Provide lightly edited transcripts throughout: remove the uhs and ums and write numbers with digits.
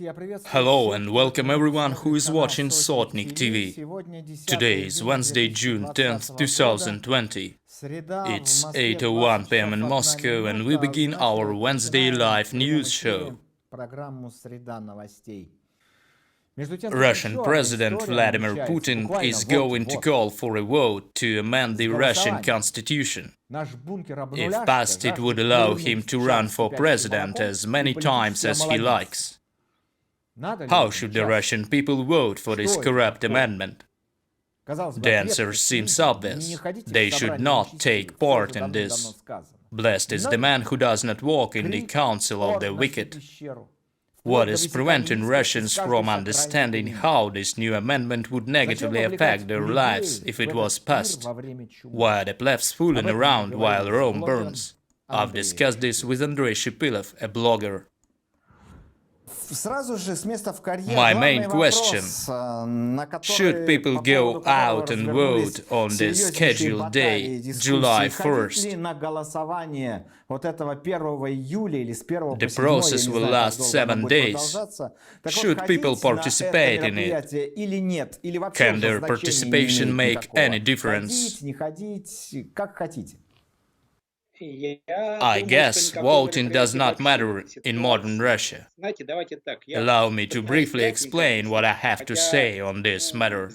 Hello and welcome everyone who is watching Sotnik-TV. Today is Wednesday, June 10th, 2020. It's 8:01 p.m. in Moscow and we begin our Wednesday live news show. Russian President Vladimir Putin is going to call for a vote to amend the Russian constitution. If passed, it would allow him to run for president as many times as he likes. How should the Russian people vote for this corrupt amendment? The answer seems obvious. They should not take part in this. Blessed is the man who does not walk in the counsel of the wicked. What is preventing Russians from understanding how this new amendment would negatively affect their lives if it was passed? Why are the plebs fooling around while Rome burns? I've discussed this with Andrei Shipilov, a blogger. My main question: should people go out and vote on this scheduled day, July 1st? The process will last 7 days. Should people participate in it? Can their participation make any difference? I guess voting does not matter in modern Russia. Allow me to briefly explain what I have to say on this matter.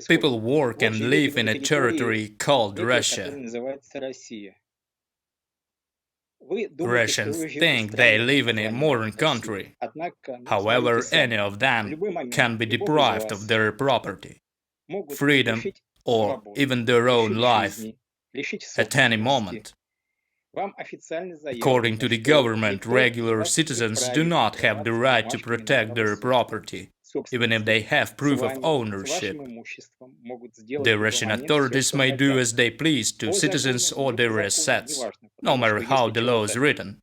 People work and live in a territory called Russia. Russians think they live in a modern country. However, any of them can be deprived of their property, freedom, or even their own life at any moment. According to the government, regular citizens do not have the right to protect their property, even if they have proof of ownership. The Russian authorities may do as they please to citizens or their assets, no matter how the law is written.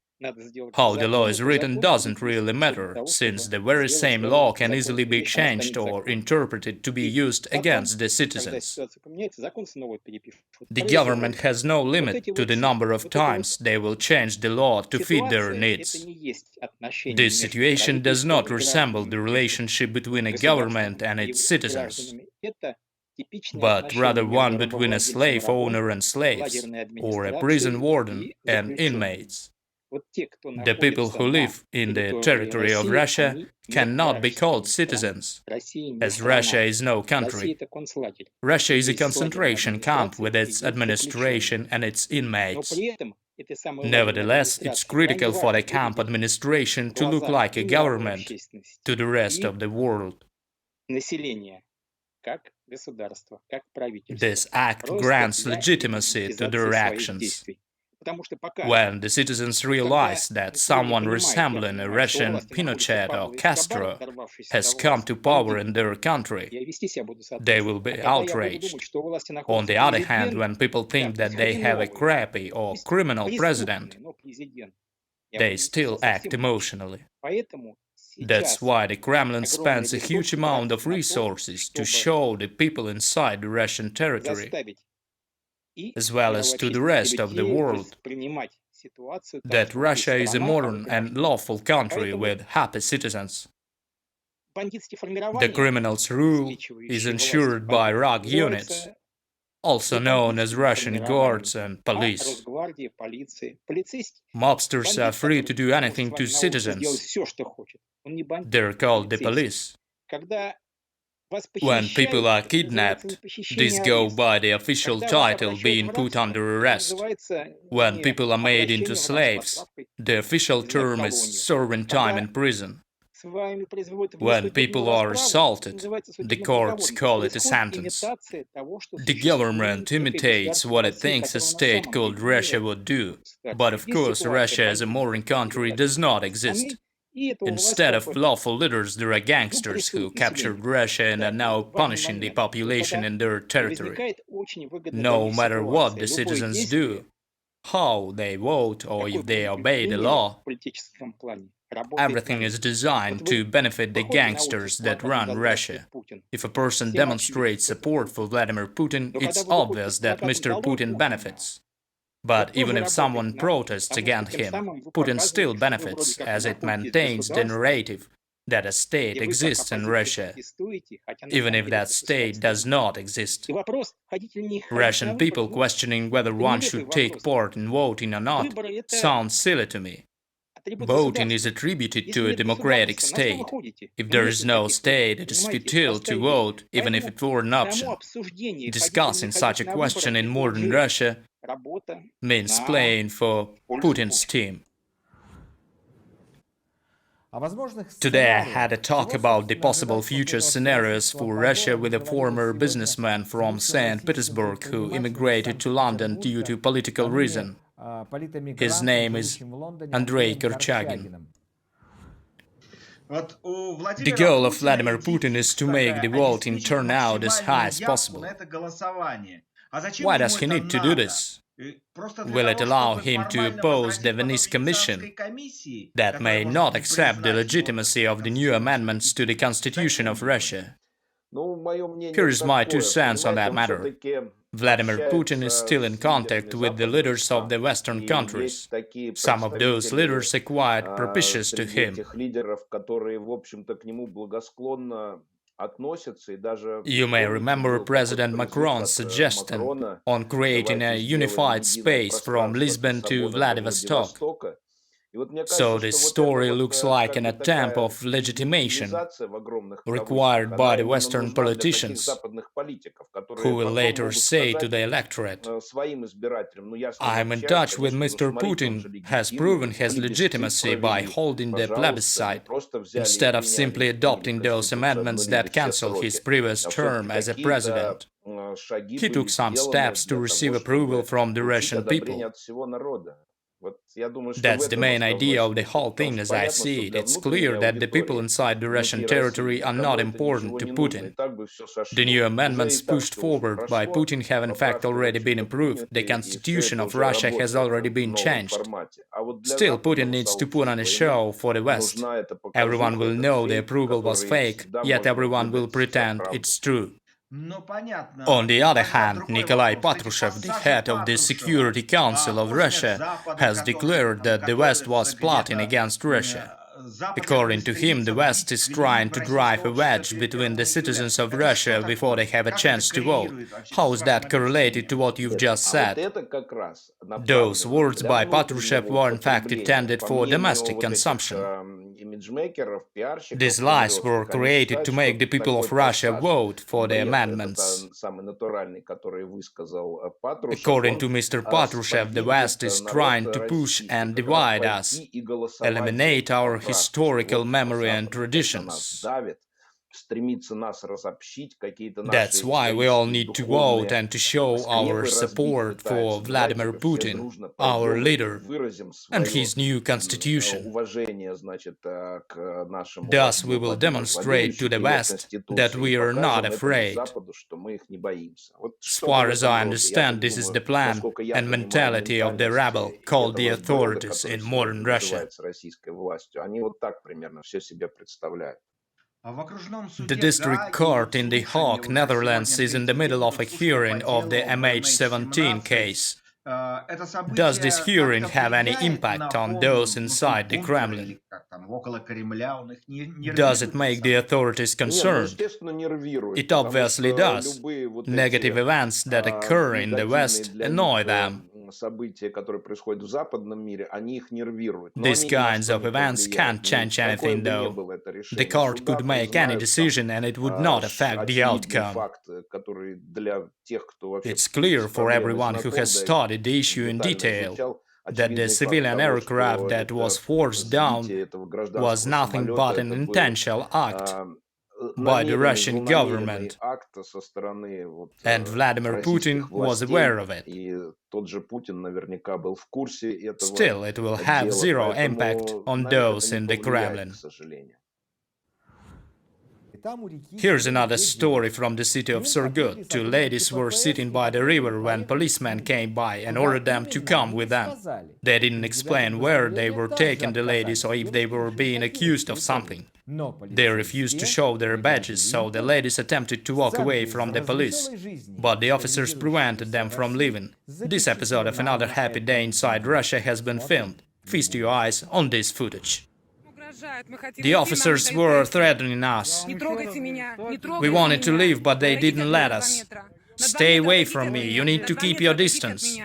How the law is written doesn't really matter, since the very same law can easily be changed or interpreted to be used against the citizens. The government has no limit to the number of times they will change the law to fit their needs. This situation does not resemble the relationship between a government and its citizens, but rather one between a slave owner and slaves, or a prison warden and inmates. The people who live in the territory of Russia cannot be called citizens, as Russia is no country. Russia is a concentration camp with its administration and its inmates. Nevertheless, it's critical for the camp administration to look like a government to the rest of the world. This act grants legitimacy to their actions. When the citizens realize that someone resembling a Russian Pinochet or Castro has come to power in their country, they will be outraged. On the other hand, when people think that they have a crappy or criminal president, they still act emotionally. That's why the Kremlin spends a huge amount of resources to show the people inside the Russian territory, as well as to the rest of the world, that Russia is a modern and lawful country with happy citizens. The criminals' rule is ensured by RAG units, also known as Russian guards and police. Mobsters are free to do anything to citizens. They're called the police. When people are kidnapped, these go by the official title being put under arrest. When people are made into slaves, the official term is serving time in prison. When people are assaulted, the courts call it a sentence. The government imitates what it thinks a state called Russia would do, but of course Russia as a modern country does not exist. Instead of lawful leaders, there are gangsters who captured Russia and are now punishing the population in their territory. No matter what the citizens do, how they vote or if they obey the law, everything is designed to benefit the gangsters that run Russia. If a person demonstrates support for Vladimir Putin, it's obvious that Mr. Putin benefits. But even if someone protests against him, Putin still benefits, as it maintains the narrative that a state exists in Russia, even if that state does not exist. Russian people questioning whether one should take part in voting or not sounds silly to me. Voting is attributed to a democratic state. If there is no state, it is futile to vote, even if it were an option. Discussing such a question in modern Russia means playing for Putin's team. Today I had a talk about the possible future scenarios for Russia with a former businessman from St. Petersburg who immigrated to London due to political reason. His name is Andrei Korchagin. The goal of Vladimir Putin is to make the voting turnout as high as possible. Why does he need to do this? Will it allow him to oppose the Venice Commission that may not accept the legitimacy of the new amendments to the Constitution of Russia? Here is my 2 cents on that matter. Vladimir Putin is still in contact with the leaders of the Western countries. Some of those leaders are quite propitious to him. You may remember President Macron's suggestion on creating a unified space from Lisbon to Vladivostok. So this story looks like an attempt of legitimation required by the Western politicians, who will later say to the electorate, "I am in touch with Mr. Putin, has proven his legitimacy by holding the plebiscite, instead of simply adopting those amendments that cancel his previous term as a president. He took some steps to receive approval from the Russian people." That's the main idea of the whole thing as I see it. It's clear that the people inside the Russian territory are not important to Putin. The new amendments pushed forward by Putin have in fact already been approved. The constitution of Russia has already been changed. Still, Putin needs to put on a show for the West. Everyone will know the approval was fake, yet everyone will pretend it's true. On the other hand, Nikolai Patrushev, the head of the Security Council of Russia, has declared that the West was plotting against Russia. According to him, the West is trying to drive a wedge between the citizens of Russia before they have a chance to vote. How is that correlated to what you've just said? Those words by Patrushev were in fact intended for domestic consumption. These lies were created to make the people of Russia vote for the amendments. According to Mr. Patrushev, the West is trying to push and divide us, eliminate our historical memory and traditions. That's why we all need to vote and to show our support for Vladimir Putin, our leader, and his new constitution. Thus, we will demonstrate to the West that we are not afraid. As far as I understand, this is the plan and mentality of the rabble called the authorities in modern Russia. The district court in The Hague, Netherlands, is in the middle of a hearing of the MH17 case. Does this hearing have any impact on those inside the Kremlin? Does it make the authorities concerned? It obviously does. Negative events that occur in the West annoy them. These kinds of events can't change anything, though. The court could make any decision and it would not affect the outcome. It's clear for everyone who has studied the issue in detail that the civilian aircraft that was forced down was nothing but an intentional act by the Russian government, and Vladimir Putin was aware of it. Still, it will have zero impact on those in the Kremlin. Here's another story from the city of Surgut. 2 ladies were sitting by the river when policemen came by and ordered them to come with them. They didn't explain where they were taking the ladies or if they were being accused of something. They refused to show their badges, so the ladies attempted to walk away from the police, but the officers prevented them from leaving. This episode of Another Happy Day Inside Russia has been filmed. Feast your eyes on this footage. The officers were threatening us. We wanted to leave, but they didn't let us. Stay away from me, you need to keep your distance.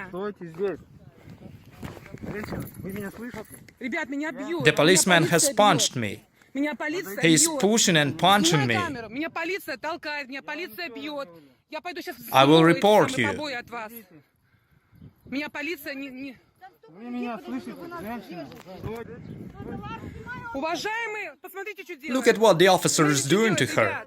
The policeman has punched me. He is pushing and punching me. I will report you. Look at what the officer is doing to her.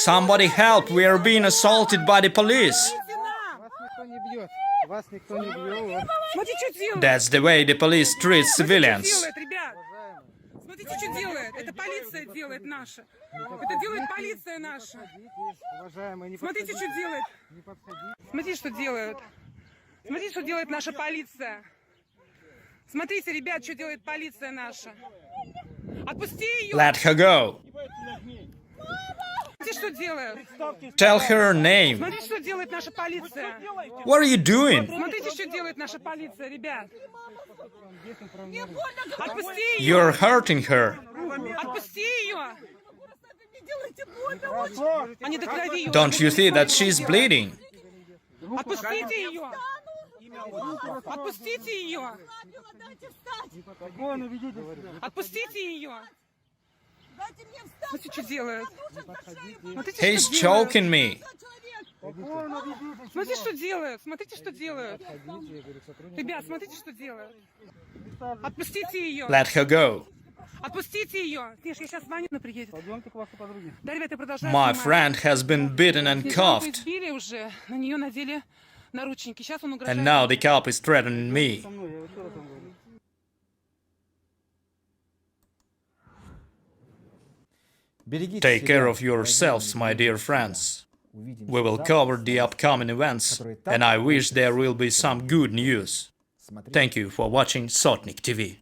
Somebody help, we are being assaulted by the police. That's the way the police treat civilians. Смотрите, что делает. Это полиция делает наша. Это делает полиция наша. Смотрите, что делает. Смотрите, что делают. Смотрите, что делает наша полиция. Смотрите, ребят, что делает полиция наша. Отпусти ее. Let her go. Смотрите, что делают. Tell her name. Смотрите, что делает наша полиция. What are you doing? Смотрите, что делает наша полиция, ребят. Отпусти ее. You're hurting her. Отпусти ее. Они до крови ее. Don't you see that she's bleeding? Отпустите ее. Отпустите ее. Отпустите ее. Смотрите, что делают. He's choking me. Смотрите, что делают. Смотрите, что делают. Ребят, смотрите, что делают. Отпустите ее. Let her go. Отпустите ее. Снеж, я сейчас звоню, она приедет. Да, ребята, продолжаем. My friend has been beaten and cuffed. Избили уже. На нее надели наручники. Сейчас он угрожает. And now the cop is threatening me. Take care of yourselves, my dear friends. We will cover the upcoming events, and I wish there will be some good news. Thank you for watching Sotnik-TV.